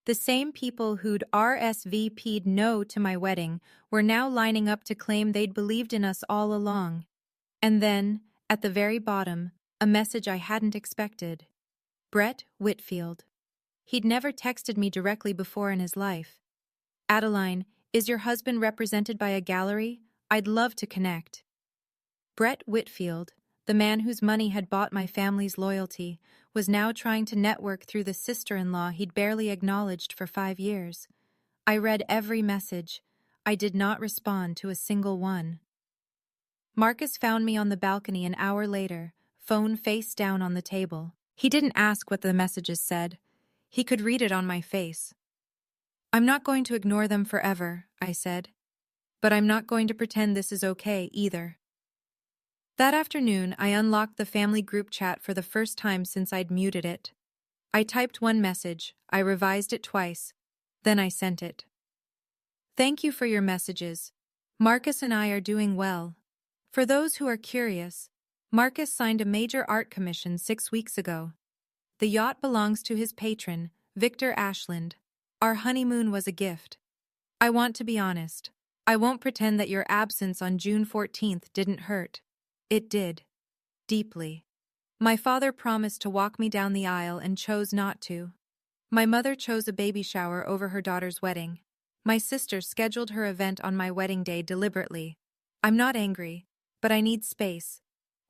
The same people who'd RSVP'd no to my wedding were now lining up to claim they'd believed in us all along. And then, at the very bottom, a message I hadn't expected. Brett Whitfield. He'd never texted me directly before in his life. Adeline, is your husband represented by a gallery? I'd love to connect. Brett Whitfield, the man whose money had bought my family's loyalty, was now trying to network through the sister-in-law he'd barely acknowledged for 5 years. I read every message. I did not respond to a single one. Marcus found me on the balcony an hour later, phone face down on the table. He didn't ask what the messages said. He could read it on my face. I'm not going to ignore them forever, I said. But I'm not going to pretend this is okay either. That afternoon, I unlocked the family group chat for the first time since I'd muted it. I typed one message, I revised it twice, then I sent it. Thank you for your messages. Marcus and I are doing well. For those who are curious, Marcus signed a major art commission 6 weeks ago. The yacht belongs to his patron, Victor Ashland. Our honeymoon was a gift. I want to be honest. I won't pretend that your absence on June 14th didn't hurt. It did. Deeply. My father promised to walk me down the aisle and chose not to. My mother chose a baby shower over her daughter's wedding. My sister scheduled her event on my wedding day deliberately. I'm not angry, but I need space.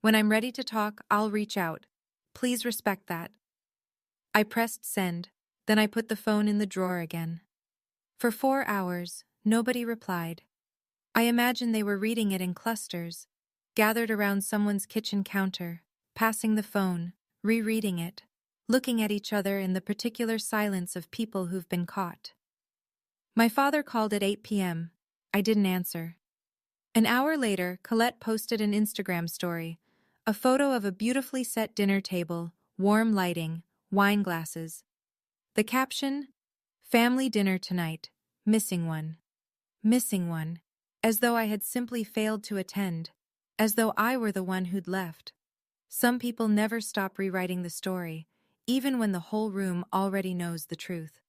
When I'm ready to talk, I'll reach out. Please respect that. I pressed send, then I put the phone in the drawer again. For 4 hours, Nobody replied. I imagine they were reading it in clusters, gathered around someone's kitchen counter, passing the phone, rereading it, looking at each other in the particular silence of people who've been caught. My father called at 8 p.m. I didn't answer. An hour later, Colette posted an Instagram story, a photo of a beautifully set dinner table, warm lighting, wine glasses. The caption, "Family dinner tonight, missing one." Missing one. As though I had simply failed to attend. As though I were the one who'd left. Some people never stop rewriting the story, even when the whole room already knows the truth.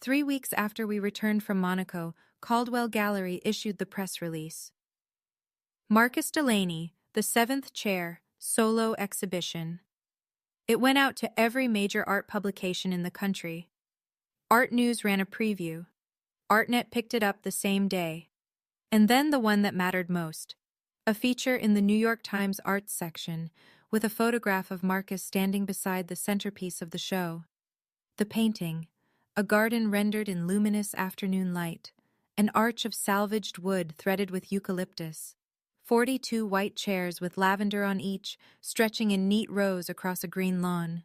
3 weeks after we returned from Monaco, Caldwell Gallery issued the press release. Marcus Delaney, the 7th Chair, Solo Exhibition. It went out to every major art publication in the country. Art News ran a preview. ArtNet picked it up the same day. And then the one that mattered most. A feature in the New York Times Arts section, with a photograph of Marcus standing beside the centerpiece of the show. The painting, a garden rendered in luminous afternoon light, an arch of salvaged wood threaded with eucalyptus, 42 white chairs with lavender on each, stretching in neat rows across a green lawn.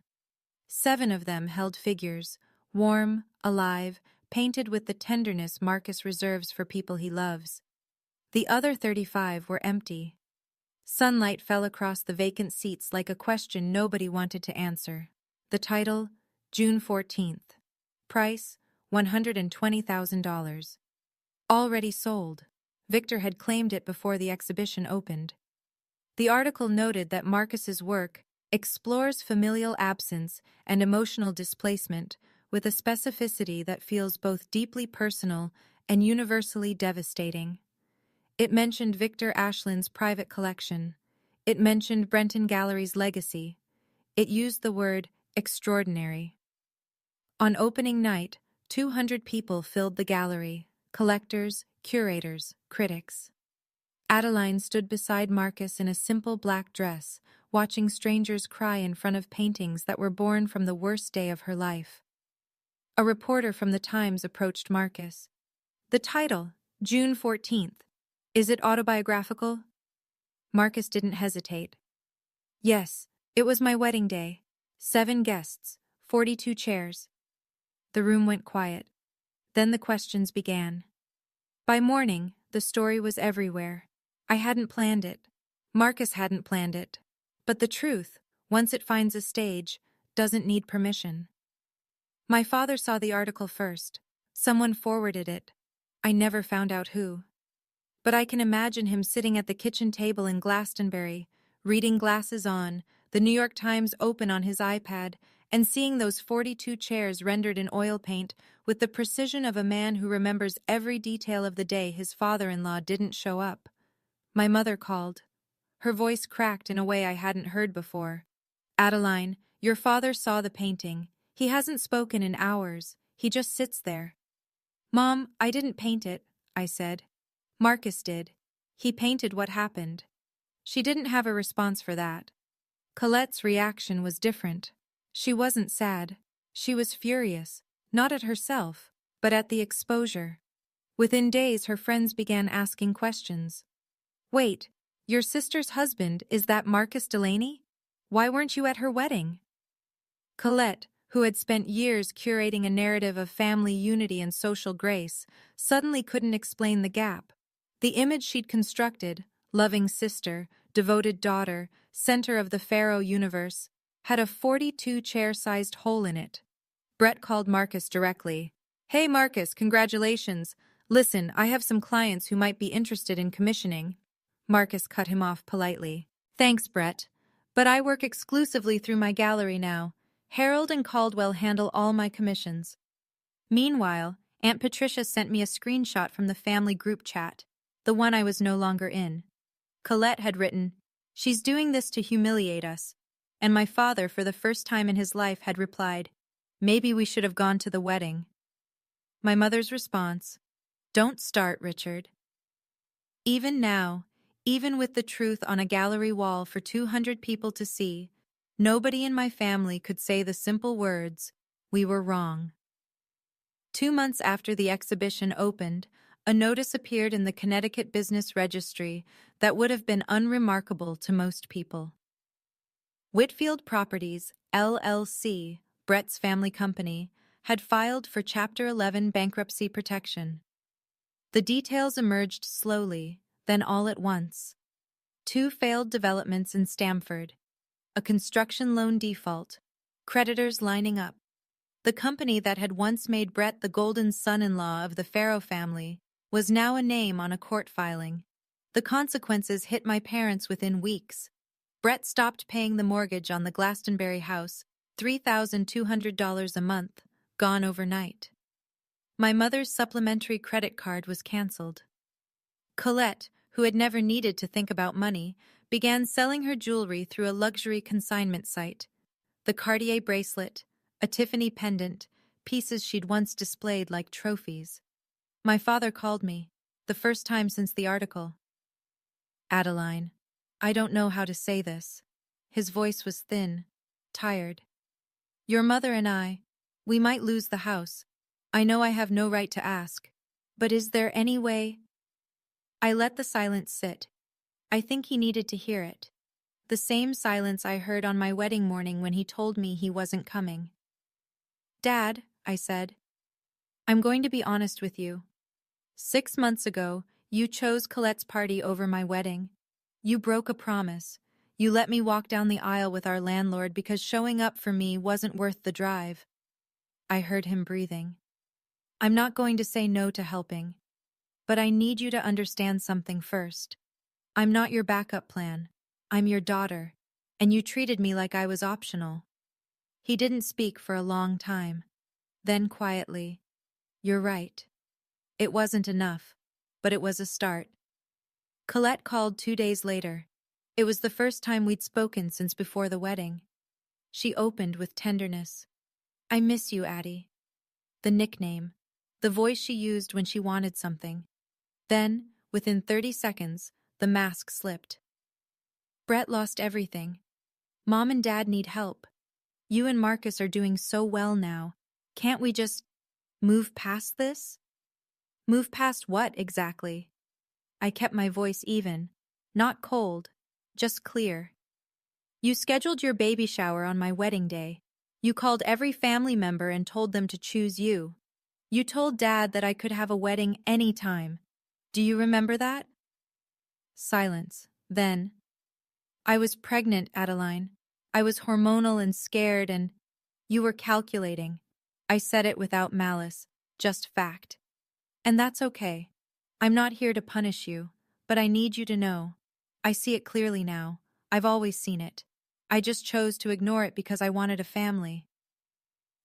7 of them held figures, warm, alive, painted with the tenderness Marcus reserves for people he loves. The other 35 were empty. Sunlight fell across the vacant seats like a question nobody wanted to answer. The title, June 14th. Price, $120,000. Already sold. Victor had claimed it before the exhibition opened. The article noted that Marcus's work explores familial absence and emotional displacement with a specificity that feels both deeply personal and universally devastating. It mentioned Victor Ashland's private collection. It mentioned Brenton Gallery's legacy. It used the word extraordinary. On opening night, 200 people filled the gallery, collectors, curators, critics. Adeline stood beside Marcus in a simple black dress, watching strangers cry in front of paintings that were born from the worst day of her life. A reporter from the Times approached Marcus. The title, June 14th. Is it autobiographical? Marcus didn't hesitate. Yes, it was my wedding day. 7 guests, 42 chairs. The room went quiet. Then the questions began. By morning, the story was everywhere. I hadn't planned it. Marcus hadn't planned it. But the truth, once it finds a stage, doesn't need permission. My father saw the article first. Someone forwarded it. I never found out who. But I can imagine him sitting at the kitchen table in Glastonbury, reading glasses on, the New York Times open on his iPad, and seeing those 42 chairs rendered in oil paint with the precision of a man who remembers every detail of the day his father-in-law didn't show up. My mother called. Her voice cracked in a way I hadn't heard before. Adeline, your father saw the painting. He hasn't spoken in hours. He just sits there. Mom, I didn't paint it, I said. Marcus did. He painted what happened. She didn't have a response for that. Colette's reaction was different. She wasn't sad. She was furious, not at herself, but at the exposure. Within days, her friends began asking questions. Wait, your sister's husband, is that Marcus Delaney? Why weren't you at her wedding? Colette, who had spent years curating a narrative of family unity and social grace, suddenly couldn't explain the gap. The image she'd constructed, loving sister, devoted daughter, center of the Pharaoh universe, had a 42-chair-sized hole in it. Brett called Marcus directly. Hey Marcus, congratulations. Listen, I have some clients who might be interested in commissioning. Marcus cut him off politely. Thanks, Brett. But I work exclusively through my gallery now. Harold and Caldwell handle all my commissions. Meanwhile, Aunt Patricia sent me a screenshot from the family group chat, the one I was no longer in. Colette had written, "She's doing this to humiliate us." And my father, for the first time in his life, had replied, "Maybe we should have gone to the wedding." My mother's response, "Don't start, Richard." Even now, even with the truth on a gallery wall for 200 people to see, nobody in my family could say the simple words, "We were wrong." 2 months after the exhibition opened, A notice appeared in the Connecticut Business Registry that would have been unremarkable to most people. Whitfield Properties, LLC, Brett's family company, had filed for Chapter 11 bankruptcy protection. The details emerged slowly, then all at once. 2 failed developments in Stamford, a construction loan default, creditors lining up. The company that had once made Brett the golden son-in-law of the Farrow family was now a name on a court filing. The consequences hit my parents within weeks. Brett stopped paying the mortgage on the Glastonbury house, $3,200 a month, gone overnight. My mother's supplementary credit card was canceled. Colette, who had never needed to think about money, began selling her jewelry through a luxury consignment site. The Cartier bracelet, a Tiffany pendant, pieces she'd once displayed like trophies. My father called me, the first time since the article. Adeline, I don't know how to say this. His voice was thin, tired. Your mother and we might lose the house. I know I have no right to ask, but is there any way? I let the silence sit. I think he needed to hear it. The same silence I heard on my wedding morning when he told me he wasn't coming. Dad, I said, I'm going to be honest with you. 6 months ago, you chose Colette's party over my wedding. You broke a promise. You let me walk down the aisle with our landlord because showing up for me wasn't worth the drive. I heard him breathing. I'm not going to say no to helping, but I need you to understand something first. I'm not your backup plan. I'm your daughter, and you treated me like I was optional. He didn't speak for a long time. Then quietly, you're right. It wasn't enough, but it was a start. Colette called 2 days later. It was the first time we'd spoken since before the wedding. She opened with tenderness. I miss you, Addie. The nickname, the voice she used when she wanted something. Then, within 30 seconds, the mask slipped. Brett lost everything. Mom and Dad need help. You and Marcus are doing so well now. Can't we just move past this? Move past what, exactly? I kept my voice even, not cold, just clear. You scheduled your baby shower on my wedding day. You called every family member and told them to choose you. You told Dad that I could have a wedding anytime. Do you remember that? Silence. Then, I was pregnant, Adeline. I was hormonal and scared, and you were calculating. I said it without malice, just fact. And that's okay. I'm not here to punish you, but I need you to know. I see it clearly now. I've always seen it. I just chose to ignore it because I wanted a family.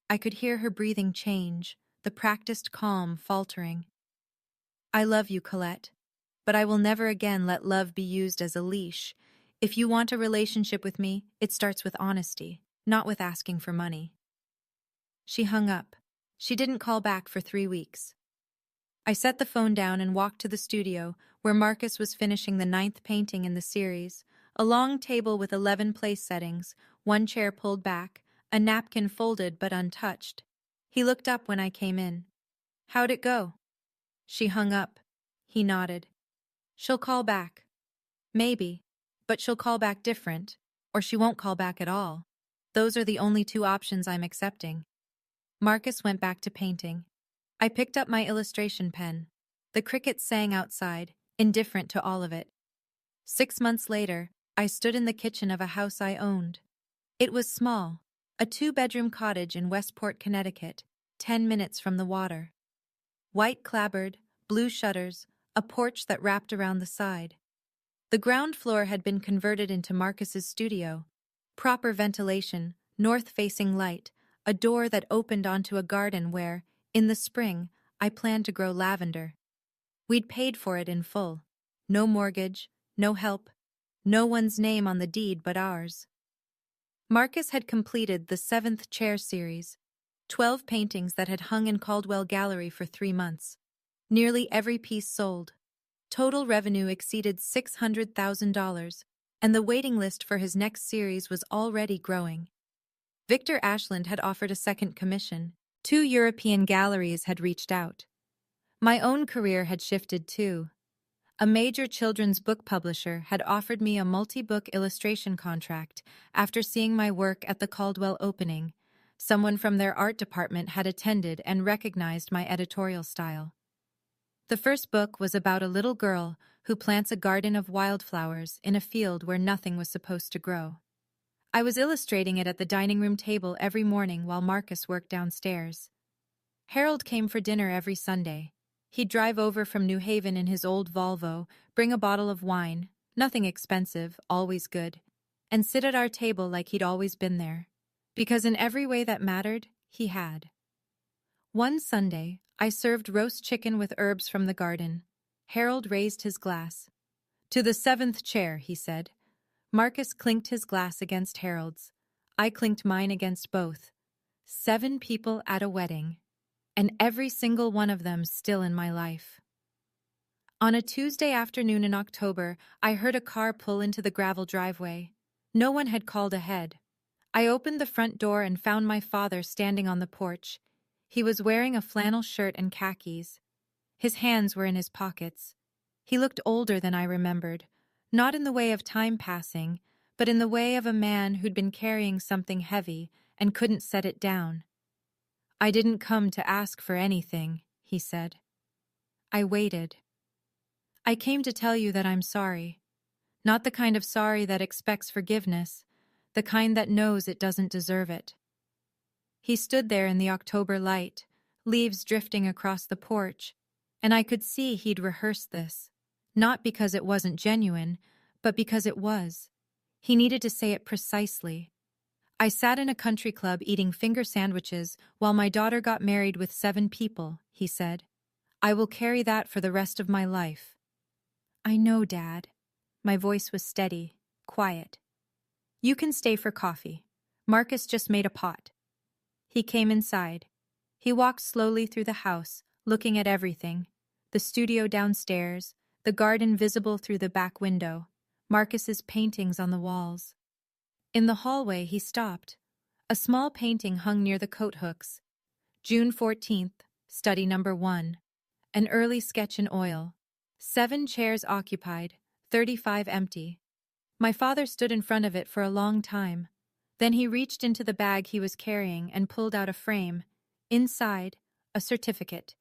I could hear her breathing change, the practiced calm faltering. I love you, Colette, but I will never again let love be used as a leash. If you want a relationship with me, it starts with honesty, not with asking for money. She hung up. She didn't call back for 3 weeks. I set the phone down and walked to the studio, where Marcus was finishing the 9th painting in the series, a long table with 11 place settings, 1 chair pulled back, a napkin folded but untouched. He looked up when I came in. How'd it go? She hung up. He nodded. She'll call back. Maybe, but she'll call back different, or she won't call back at all. Those are the only 2 options I'm accepting. Marcus went back to painting. I picked up my illustration pen. The crickets sang outside, indifferent to all of it. 6 months later, I stood in the kitchen of a house I owned. It was small, a 2-bedroom cottage in Westport, Connecticut, 10 minutes from the water. White clapboard, blue shutters, a porch that wrapped around the side. The ground floor had been converted into Marcus's studio. Proper ventilation, north-facing light, a door that opened onto a garden where, in the spring, I planned to grow lavender. We'd paid for it in full. No mortgage, no help, no one's name on the deed but ours. Marcus had completed the 7th chair series, 12 paintings that had hung in Caldwell Gallery for 3 months. Nearly every piece sold. Total revenue exceeded $600,000, and the waiting list for his next series was already growing. Victor Ashland had offered a second commission. 2 European galleries had reached out. My own career had shifted too. A major children's book publisher had offered me a multi-book illustration contract after seeing my work at the Caldwell opening. Someone from their art department had attended and recognized my editorial style. The first book was about a little girl who plants a garden of wildflowers in a field where nothing was supposed to grow. I was illustrating it at the dining room table every morning while Marcus worked downstairs. Harold came for dinner every Sunday. He'd drive over from New Haven in his old Volvo, bring a bottle of wine, nothing expensive, always good, and sit at our table like he'd always been there. Because in every way that mattered, he had. One Sunday, I served roast chicken with herbs from the garden. Harold raised his glass. "To the seventh chair," he said. Marcus clinked his glass against Harold's. I clinked mine against both. 7 people at a wedding, and every single one of them still in my life. On a Tuesday afternoon in October, I heard a car pull into the gravel driveway. No one had called ahead. I opened the front door and found my father standing on the porch. He was wearing a flannel shirt and khakis. His hands were in his pockets. He looked older than I remembered, not in the way of time passing, but in the way of a man who'd been carrying something heavy and couldn't set it down. "I didn't come to ask for anything," he said. I waited. "I came to tell you that I'm sorry. Not the kind of sorry that expects forgiveness, the kind that knows it doesn't deserve it." He stood there in the October light, leaves drifting across the porch, and I could see he'd rehearsed this, not because it wasn't genuine, but because it was. He needed to say it precisely. "I sat in a country club eating finger sandwiches while my daughter got married with 7 people, he said. "I will carry that for the rest of my life." "I know, Dad." My voice was steady, quiet. "You can stay for coffee. Marcus just made a pot." He came inside. He walked slowly through the house, looking at everything. The studio downstairs, the garden visible through the back window, Marcus's paintings on the walls. In the hallway, he stopped. A small painting hung near the coat hooks. June 14th, study number 1. An early sketch in oil. 7 chairs occupied, 35 empty. My father stood in front of it for a long time. Then he reached into the bag he was carrying and pulled out a frame. Inside, a certificate.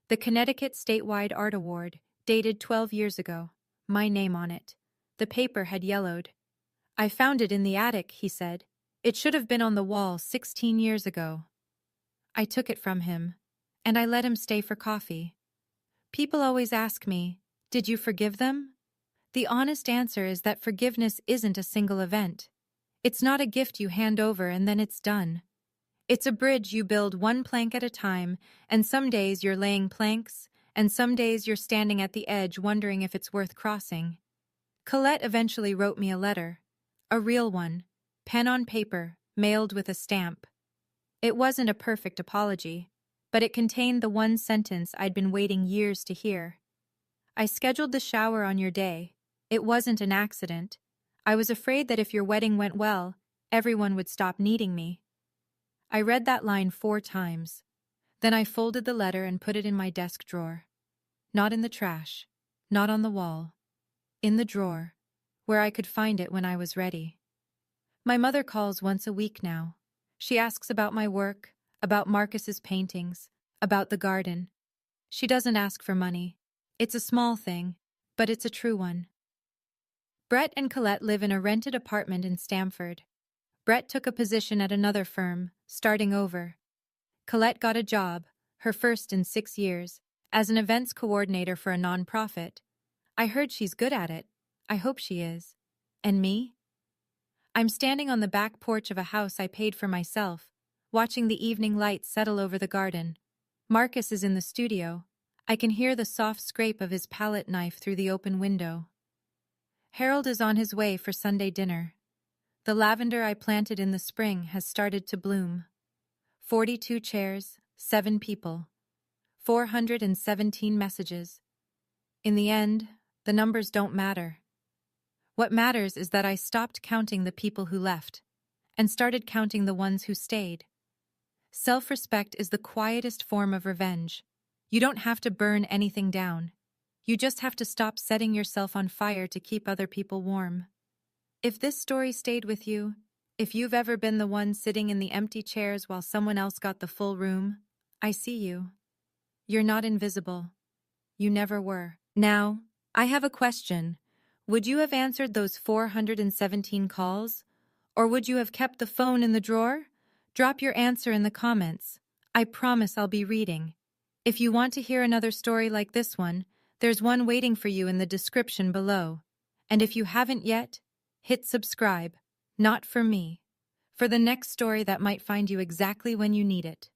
The Connecticut Statewide Art Award, dated 12 years ago. My name on it. The paper had yellowed. "I found it in the attic," he said. "It should have been on the wall 16 years ago." I took it from him, and I let him stay for coffee. People always ask me, "Did you forgive them?" The honest answer is that forgiveness isn't a single event. It's not a gift you hand over and then it's done. It's a bridge you build one plank at a time, and some days you're laying planks, and some days you're standing at the edge wondering if it's worth crossing. Colette eventually wrote me a letter. A real one, pen on paper, mailed with a stamp. It wasn't a perfect apology, but it contained the one sentence I'd been waiting years to hear. "I scheduled the shower on your day. It wasn't an accident. I was afraid that if your wedding went well, everyone would stop needing me." I read that line 4 times. Then I folded the letter and put it in my desk drawer. Not in the trash, not on the wall. In the drawer, where I could find it when I was ready. My mother calls once a week now. She asks about my work, about Marcus's paintings, about the garden. She doesn't ask for money. It's a small thing, but it's a true one. Brett and Colette live in a rented apartment in Stamford. Brett took a position at another firm, starting over. Colette got a job, her first in 6 years, as an events coordinator for a nonprofit. I heard she's good at it. I hope she is. And me? I'm standing on the back porch of a house I paid for myself, watching the evening light settle over the garden. Marcus is in the studio. I can hear the soft scrape of his palette knife through the open window. Harold is on his way for Sunday dinner. The lavender I planted in the spring has started to bloom. 42 chairs, 7 people. 417 messages. In the end, the numbers don't matter. What matters is that I stopped counting the people who left and started counting the ones who stayed. Self-respect is the quietest form of revenge. You don't have to burn anything down. You just have to stop setting yourself on fire to keep other people warm. If this story stayed with you, if you've ever been the one sitting in the empty chairs while someone else got the full room, I see you. You're not invisible. You never were. Now, I have a question. Would you have answered those 417 calls? Or would you have kept the phone in the drawer? Drop your answer in the comments. I promise I'll be reading. If you want to hear another story like this one, there's one waiting for you in the description below. And if you haven't yet, hit subscribe. Not for me. For the next story that might find you exactly when you need it.